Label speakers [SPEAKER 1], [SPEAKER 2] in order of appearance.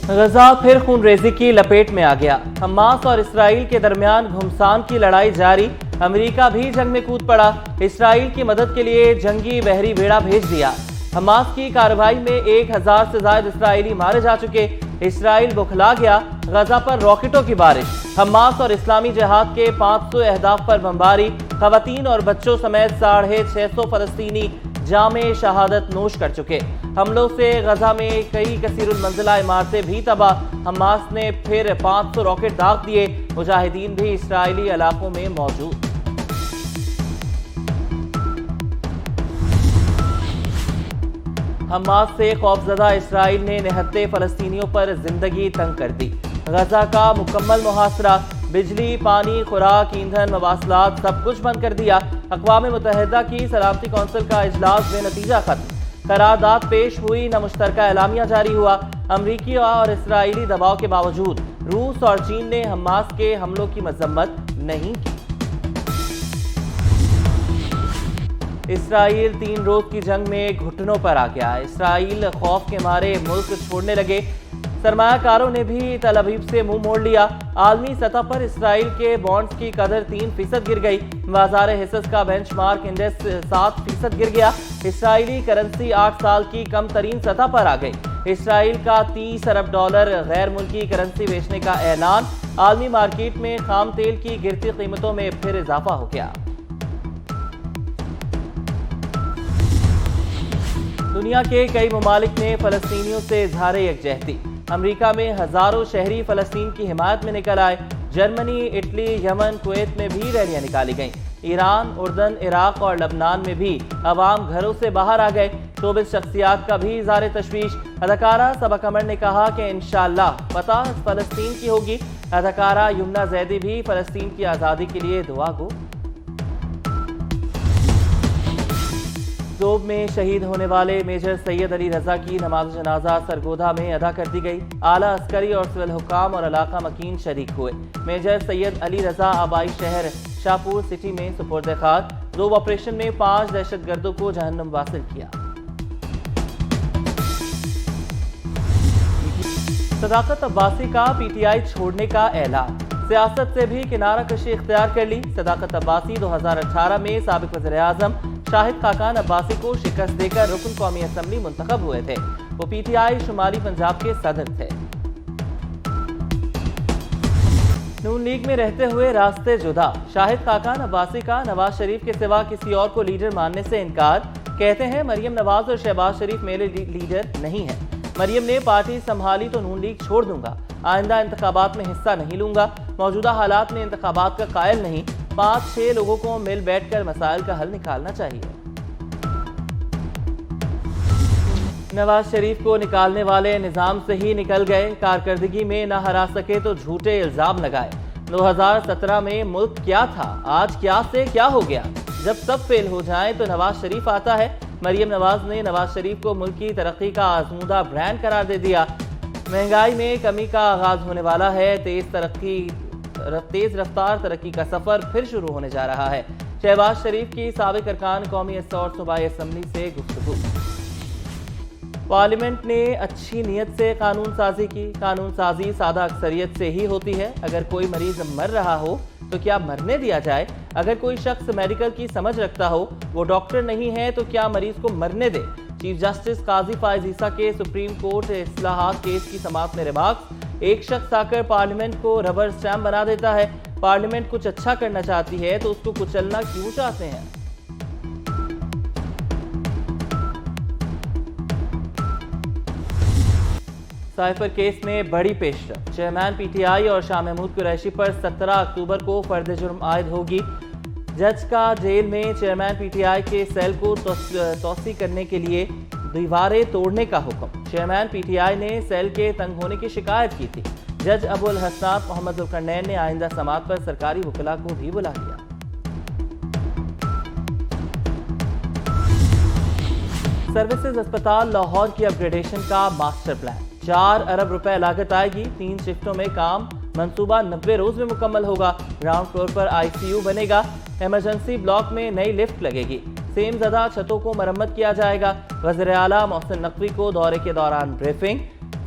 [SPEAKER 1] غزہ پھر خون ریزی کی لپیٹ میں آ گیا۔ حماس اور اسرائیل کے درمیان گھمسان کی لڑائی جاری۔ امریکہ بھی جنگ میں کود پڑا۔ اسرائیل کی مدد کے لیے جنگی بحری بیڑا بھیج دیا۔ حماس کی کارروائی میں 1000 سے زائد اسرائیلی مارے جا چکے۔ اسرائیل بکھلا گیا۔ غزہ پر راکٹوں کی بارش۔ حماس اور اسلامی جہاد کے 500 اہداف پر بمباری۔ خواتین اور بچوں سمیت 650 فلسطینی جام شہادت نوش کر چکے۔ حملوں سے غزہ میں کئی کثیر المنزلہ عمارتیں بھی تباہ۔ حماس نے پھر 500 راکٹ داغ دیے۔ مجاہدین بھی اسرائیلی علاقوں میں موجود۔ حماس سے خوفزدہ اسرائیل نے نہتے فلسطینیوں پر زندگی تنگ کر دی۔ غزہ کا مکمل محاصرہ۔ بجلی، پانی، خوراک، ایندھن، مواصلات سب کچھ بند کر دیا۔ اقوام متحدہ کی سلامتی کونسل کا اجلاس بے نتیجہ ختم۔ قرارداد پیش ہوئی نہ مشترکہ اعلامیہ جاری ہوا۔ امریکی اور اسرائیلی دباؤ کے باوجود روس اور چین نے حماس کے حملوں کی مذمت نہیں کی۔ اسرائیل 3 روز کی جنگ میں گھٹنوں پر آ گیا۔ اسرائیل خوف کے مارے ملک چھوڑنے لگے۔ سرمایہ کاروں نے بھی تل ابیب سے منہ موڑ لیا۔ عالمی سطح پر اسرائیل کے بانڈز کی قدر 3% گر گئی۔ بازار حصص کا بینچ مارک انڈیکس 7% گر گیا۔ اسرائیلی کرنسی 8 سال کی کم ترین سطح پر آ گئی۔ اسرائیل کا $30 ارب غیر ملکی کرنسی بیچنے کا اعلان۔ عالمی مارکیٹ میں خام تیل کی گرتی قیمتوں میں پھر اضافہ ہو گیا۔ دنیا کے کئی ممالک نے فلسطینیوں سے اظہار یکجہتی۔ امریکہ میں ہزاروں شہری فلسطین کی حمایت میں نکل آئے۔ جرمنی، اٹلی، یمن، کویت میں بھی ریلیاں نکالی گئیں۔ ایران، اردن، عراق اور لبنان میں بھی عوام گھروں سے باہر آ گئے۔ شوبز شخصیات کا بھی اظہار تشویش۔ اداکارہ صبا قمر نے کہا کہ انشاءاللہ فتح فلسطین کی ہوگی۔ اداکارہ یمنا زیدی بھی فلسطین کی آزادی کے لیے دعا گو۔ ذوب میں شہید ہونے والے میجر سید علی رضا کی نماز جنازہ سرگودھا میں ادا کر دی گئی۔ اعلیٰ عسکری اور سول حکام اور علاقہ مکین شریک ہوئے۔ میجر سید علی رضا آبائی شہر شاہپور سٹی میں سپرد خاک۔ ذوب آپریشن میں 5 دہشت گردوں کو جہنم واصل کیا۔ صداقت عباسی کا پی ٹی آئی چھوڑنے کا اعلان۔ سیاست سے بھی کنارہ کشی اختیار کر لی۔ صداقت عباسی 2018 میں سابق وزیر اعظم شاہد خاقان عباسی کو شکست دے کر رکن قومی اسمبلی منتخب ہوئے تھے۔ وہ پی ٹی آئی شمالی پنجاب کے صدر تھے۔ نون لیگ میں رہتے ہوئے راستے جدا۔ شاہد خاقان عباسی کا نواز شریف کے سوا کسی اور کو لیڈر ماننے سے انکار۔ کہتے ہیں مریم نواز اور شہباز شریف میرے لیڈر نہیں ہیں۔ مریم نے پارٹی سنبھالی تو نون لیگ چھوڑ دوں گا۔ آئندہ انتخابات میں حصہ نہیں لوں گا۔ موجودہ حالات میں انتخابات کا قائل نہیں۔ 5-6 لوگوں کو مل بیٹھ کر مسائل کا حل نکالنا چاہیے۔ نواز شریف کو نکالنے والے نظام سے ہی نکل گئے۔ کارکردگی میں نہ ہرا سکے تو جھوٹے الزام لگائے۔ 2017 میں ملک کیا تھا، آج کیا سے کیا ہو گیا۔ جب سب فیل ہو جائیں تو نواز شریف آتا ہے۔ مریم نواز نے نواز شریف کو ملک کی ترقی کا آزمودہ برانڈ قرار دے دیا۔ مہنگائی میں کمی کا آغاز ہونے والا ہے۔ تیز رفتار ترقی کا سفر پھر شروع ہونے جا رہا ہے۔ شہباز شریف کی سابق ارکان قومی اور صوبائی اسمبلی سے گفتگو۔ پارلیمنٹ نے اچھی نیت سے قانون سازی کی۔ قانون سازی سادہ اکثریت سے ہی ہوتی ہے۔ اگر کوئی مریض مر رہا ہو تو کیا مرنے دیا جائے؟ اگر کوئی شخص میڈیکل کی سمجھ رکھتا ہو، وہ ڈاکٹر نہیں ہے، تو کیا مریض کو مرنے دے؟ چیف جسٹس قاضی فائز عیسیٰ کے سپریم کورٹ اصلاحات کیس کی سماعت میں ریمارکس۔ ایک شخص آ کر پارلیمنٹ کو ربر اسٹیمپ بنا دیتا ہے۔ پارلیمنٹ کچھ اچھا کرنا چاہتی ہے تو اس کو کچلنا کیوں چاہتے ہیں؟ سائفر کیس میں بڑی پیش رفت۔ چیئرمین پی ٹی آئی اور شاہ محمود قریشی پر 17 اکتوبر کو فرد جرم عائد ہوگی۔ جج کا جیل میں چیئرمین پی ٹی آئی کے سیل کو توسیع کرنے کے لیے دیواریں توڑنے کا حکم۔ چیئرمین پی ٹی آئی نے سیل کے تنگ ہونے کی شکایت کی تھی۔ جج ابو الحسنات محمد ذوالقرنین نے آئندہ سماعت پر سرکاری وکلاء کو بھی بلا لیا۔ سروسز اسپتال لاہور کی اپ گریڈیشن کا ماسٹر پلان۔ 4 ارب روپے لاگت آئے گی۔ 3 شفٹوں میں کام۔ منصوبہ 90 روز میں مکمل ہوگا۔ گراؤنڈ فلور پر آئی سی یو بنے گا۔ ایمرجنسی بلاک میں نئی لفٹ لگے گی۔ سیم زدہ چھتوں کو مرمت کیا جائے گا۔ وزیر اعلیٰ محسن نقوی کو دورے کے دوران بریفنگ۔